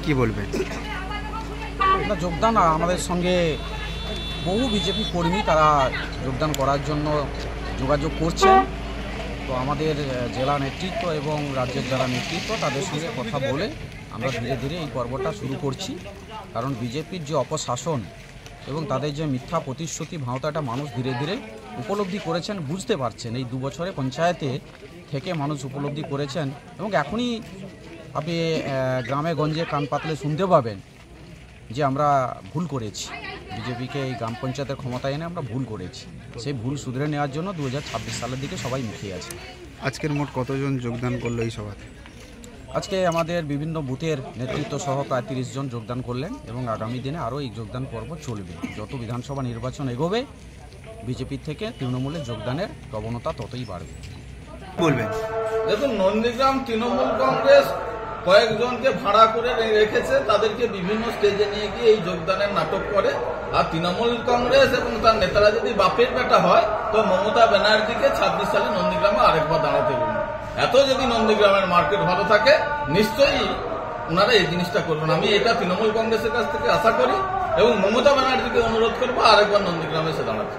কি বলবেন? যোগদান আমাদের সঙ্গে বহু বিজেপি কর্মী তারা যোগদান করার জন্য যোগাযোগ করছেন। তো আমাদের জেলা নেতৃত্ব এবং রাজ্যের যারা নেতৃত্ব তাদের সঙ্গে কথা বলে আমরা ধীরে ধীরে এই পর্বটা শুরু করছি। কারণ বিজেপির যে অপশাসন এবং তাদের যে মিথ্যা প্রতিশ্রুতি ভাওতাটা মানুষ ধীরে ধীরে উপলব্ধি করেছেন, বুঝতে পারছেন। এই 2 বছরে পঞ্চায়েতে থেকে মানুষ উপলব্ধি করেছেন এবং এখনই আপনি গ্রামে গঞ্জে কান পাতলে শুনতে পাবেন যে আমরা ভুল করেছি, বিজেপিকে এই গ্রাম পঞ্চায়েতের ক্ষমতায় এনে আমরা ভুল করেছি। সেই ভুল শুধরে নেওয়ার জন্য 2026 সালের দিকে সবাই মুখিয়ে আছে। আজকের মোট কতজন যোগদান করলো এই সভাতে? আজকে আমাদের বিভিন্ন বুথের নেতৃত্ব সহ প্রায় 30 জন যোগদান করলেন এবং আগামী দিনে আরও এই যোগদান পর্ব চলবে। যত বিধানসভা নির্বাচন এগোবে বিজেপির থেকে তৃণমূলের যোগদানের প্রবণতা ততই বাড়বে। বলবেন? দেখুন, নন্দীগ্রাম তৃণমূল কংগ্রেস কয়েকজনকে ভাড়া করে রেখেছে, তাদেরকে বিভিন্ন স্টেজে নিয়ে গিয়ে এই যোগদানের নাটক করে। আর তৃণমূল কংগ্রেস এবং তার নেতারা যদি বাপের বেটা হয় তো মমতা ব্যানার্জিকে 26 সালে নন্দীগ্রামে আরেকবার দাঁড়াতে বলুন। এত যদি নন্দীগ্রামের মার্কেট ভালো থাকে নিশ্চয়ই ওনারা এই জিনিসটা করবেন। আমি এটা তৃণমূল কংগ্রেসের কাছ থেকে আশা করি এবং মমতা ব্যানার্জিকে অনুরোধ করবো আরেকবার নন্দীগ্রামে এসে দাঁড়াতে।